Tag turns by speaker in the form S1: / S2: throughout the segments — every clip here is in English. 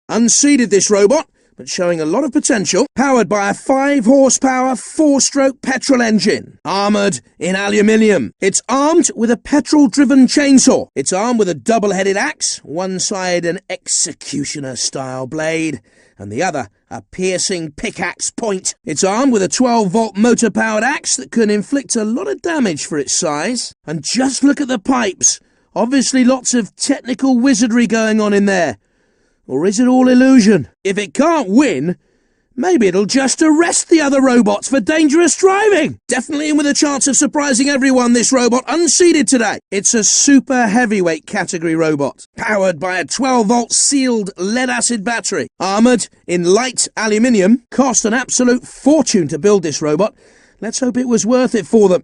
S1: Unseeded this robot, but showing a lot of potential. Powered by a 5-horsepower, 4-stroke petrol engine. Armoured in aluminium. It's armed with a petrol-driven chainsaw. It's armed with a double-headed axe, one side an executioner-style blade, and the other a piercing pickaxe point. It's armed with a 12-volt motor-powered axe that can inflict a lot of damage for its size. And just look at the pipes. Obviously lots of technical wizardry going on in there. Or is it all illusion? If it can't win, maybe it'll just arrest the other robots for dangerous driving. Definitely in with a chance of surprising everyone, this robot, unseeded today. It's a super heavyweight category robot, powered by a 12-volt sealed lead-acid battery. Armoured in light aluminium, cost an absolute fortune to build this robot. Let's hope it was worth it for them.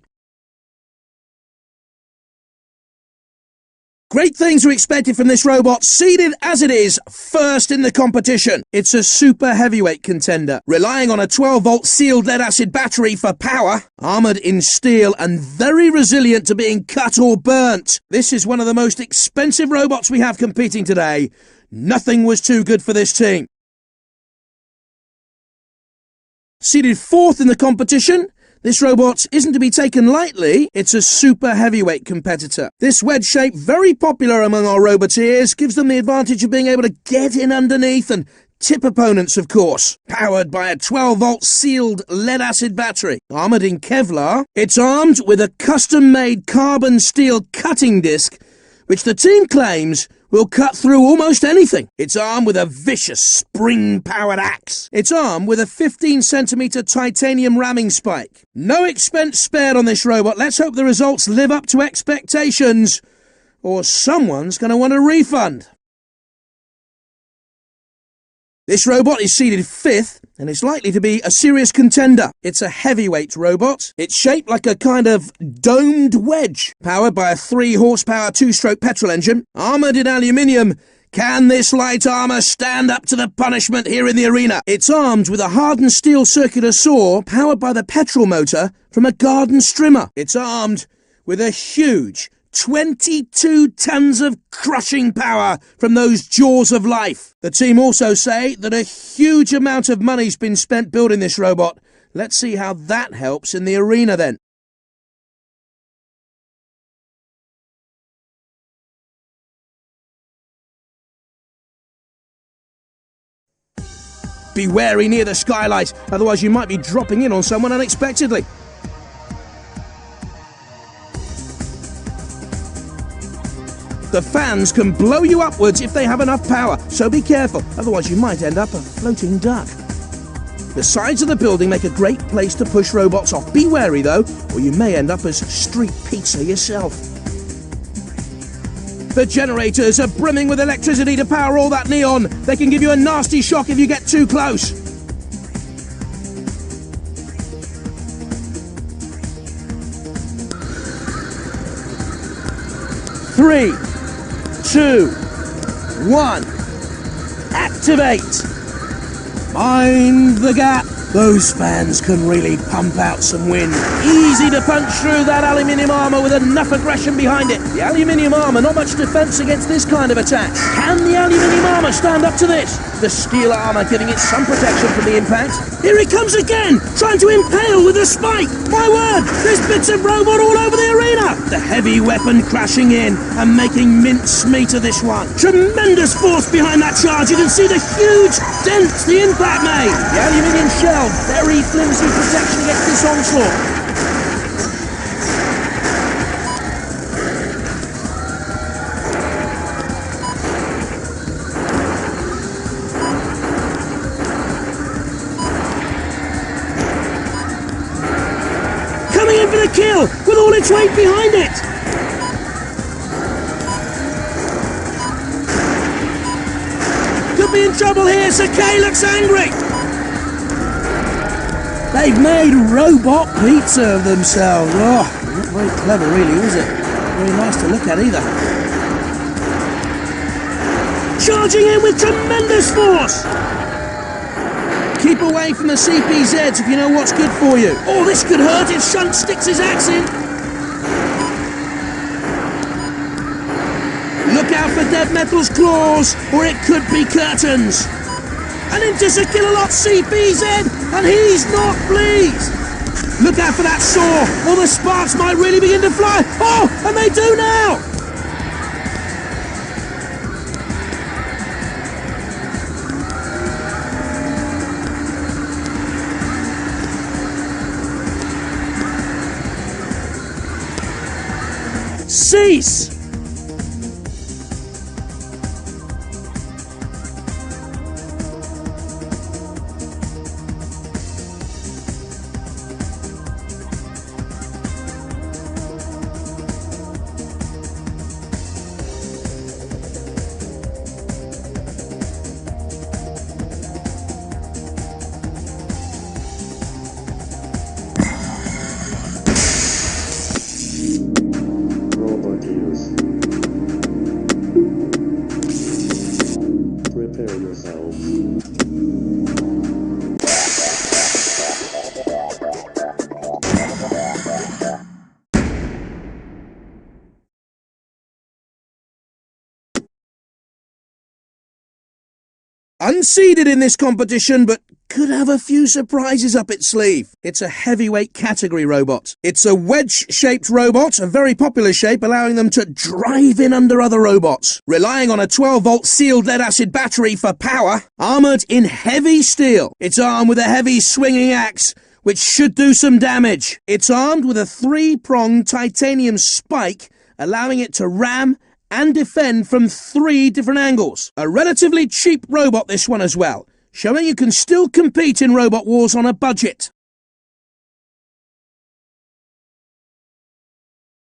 S1: Great things are expected from this robot, seeded as it is, first in the competition. It's a super heavyweight contender, relying on a 12-volt sealed lead-acid battery for power, armoured in steel and very resilient to being cut or burnt. This is one of the most expensive robots we have competing today. Nothing was too good for this team. Seeded fourth in the competition, this robot isn't to be taken lightly. It's a super heavyweight competitor. This wedge shape, very popular among our roboteers, gives them the advantage of being able to get in underneath and tip opponents, of course. Powered by a 12-volt sealed lead-acid battery. Armoured in Kevlar, it's armed with a custom-made carbon steel cutting disc, which the team claims will cut through almost anything. It's armed with a vicious spring-powered axe. It's armed with a 15-centimetre titanium ramming spike. No expense spared on this robot. Let's hope the results live up to expectations, or someone's going to want a refund. This robot is seeded fifth, and it's likely to be a serious contender. It's a heavyweight robot. It's shaped like a kind of domed wedge, powered by a 3-horsepower 2-stroke petrol engine, armoured in aluminium. Can this light armour stand up to the punishment here in the arena? It's armed with a hardened steel circular saw, powered by the petrol motor from a garden strimmer. It's armed with a huge 22 tons of crushing power from those jaws of life. The team also say that a huge amount of money's been spent building this robot. Let's see how that helps in the arena then. Be wary near the skylight, otherwise you might be dropping in on someone unexpectedly. The fans can blow you upwards if they have enough power, so be careful, otherwise you might end up a floating duck. The sides of the building make a great place to push robots off. Be wary though, or you may end up as street pizza yourself. The generators are brimming with electricity to power all that neon. They can give you a nasty shock if you get too close. Three, 2, 1, activate! Mind the gap! Those fans can really pump out some wind. Easy to punch through that aluminium armour with enough aggression behind it. The aluminium armour, not much defence against this kind of attack. Can the aluminium armour stand up to this? The steel armour giving it some protection from the impact. Here it comes again, trying to impale with a spike. My word, there's bits of robot all over the arena. The heavy weapon crashing in and making mincemeat of this one. Tremendous force behind that charge. You can see the huge dents the impact made. The aluminium shell, very flimsy protection against this onslaught. Coming in for the kill with all its weight behind it. Could be in trouble here. Sir Kay looks angry. They've made robot pizza of themselves. Oh, not very clever really, was it? Very nice to look at either. Charging in with tremendous force! Keep away from the CPZs if you know what's good for you. Oh, this could hurt if Shunt sticks his axe in. Look out for dead metal's claws, or it could be curtains. And into Sir Killalot CPZ, and he's not pleased. Look out for that saw, or the sparks might really begin to fly. Oh, and they do now. Cease!
S2: Prepare yourselves.
S1: Unseeded in this competition, but could have a few surprises up its sleeve. It's a heavyweight category robot. It's a wedge-shaped robot, a very popular shape, allowing them to drive in under other robots. Relying on a 12-volt sealed lead-acid battery for power, armoured in heavy steel. It's armed with a heavy swinging axe, which should do some damage. It's armed with a 3-pronged titanium spike, allowing it to ram and defend from 3 different angles. A relatively cheap robot, this one as well, showing you can still compete in Robot Wars on a budget.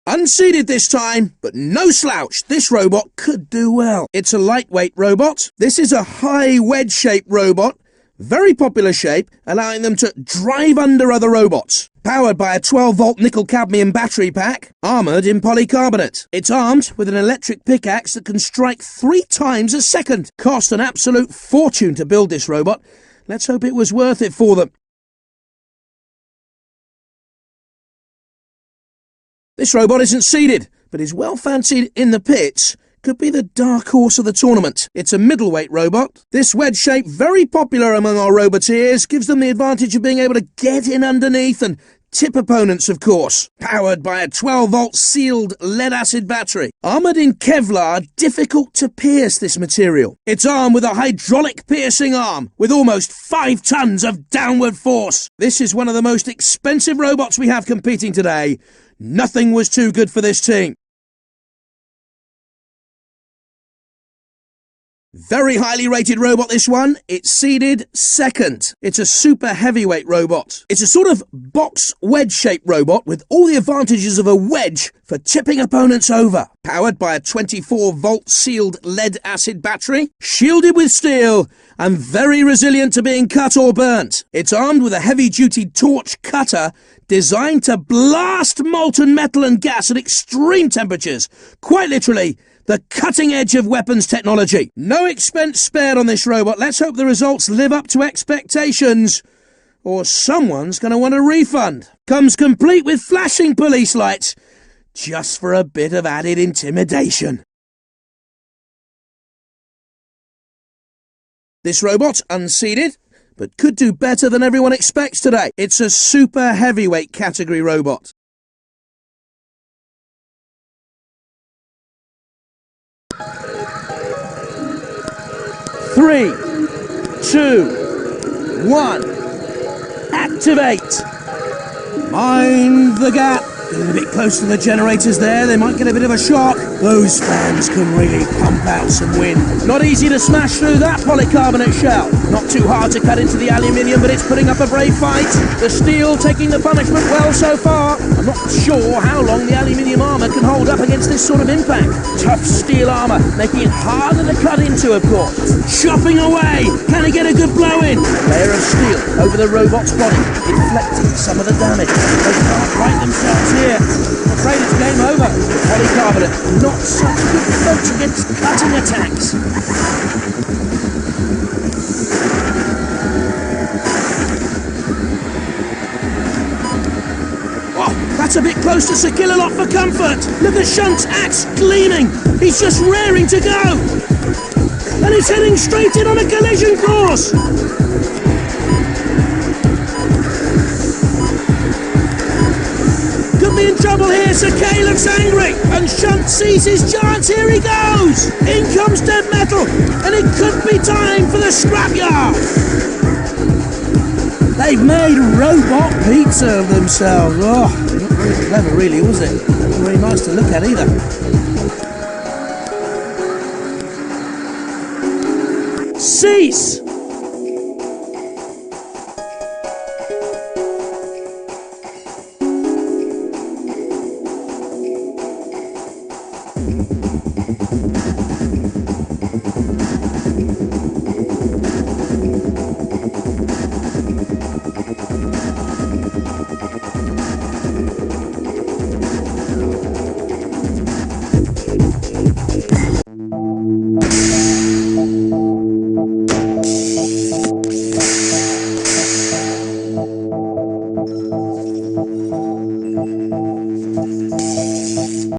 S1: Unseeded this time, but no slouch, this robot could do well. It's a lightweight robot. This is a high wedge-shaped robot, very popular shape, allowing them to drive under other robots. Powered by a 12-volt nickel-cadmium battery pack, armoured in polycarbonate. It's armed with an electric pickaxe that can strike 3 times a second. Cost an absolute fortune to build this robot. Let's hope it was worth it for them. This robot isn't seeded, but is well fancied in the pits. Could be the dark horse of the tournament. It's a middleweight robot. This wedge shape, very popular among our roboteers, gives them the advantage of being able to get in underneath and tip opponents, of course. Powered by a 12-volt sealed lead-acid battery. Armoured in Kevlar, difficult to pierce this material. It's armed with a hydraulic piercing arm with almost 5 tons of downward force. This is one of the most expensive robots we have competing today. Nothing was too good for this team. Very highly rated robot, this one. It's seeded second. It's a super heavyweight robot. It's a sort of box wedge-shaped robot with all the advantages of a wedge for tipping opponents over. Powered by a 24-volt sealed lead-acid battery, shielded with steel, and very resilient to being cut or burnt. It's armed with a heavy-duty torch cutter designed to blast molten metal and gas at extreme temperatures. Quite literally, the cutting edge of weapons technology. No expense spared on this robot. Let's hope the results live up to expectations, or someone's going to want a refund. Comes complete with flashing police lights, just for a bit of added intimidation. This robot, unseeded, but could do better than everyone expects today. It's a super heavyweight category robot. Three, 2, 1, activate! Mind the gap! Getting a bit close to the generators there, they might get a bit of a shock. Those fans can really pump out some wind. Not easy to smash through that polycarbonate shell. Not too hard to cut into the aluminium, but it's putting up a brave fight. The steel taking the punishment well so far. I'm not sure how long the aluminium armour can hold up against this sort of impact. Tough steel armour, making it harder to cut into, of course. Chopping away! Can he get a good blow in? Layer of steel over the robot's body, deflecting some of the damage. They can't right themselves here. I'm afraid it's game over. Polycarbonate, not such good folks against cutting attacks. Oh, that's a bit close to Sir Killalot for comfort. Look at Shunt's axe gleaming. He's just raring to go. And he's heading straight in on a collision course. Could be in trouble here. Sir Kay looks angry. And Shunt sees his chance. Here he goes. In comes Dead Metal. And it could be time for the scrapyard. They've made robot pizza of themselves. Oh, not very clever really, was it? Not very nice to look at either. Cease!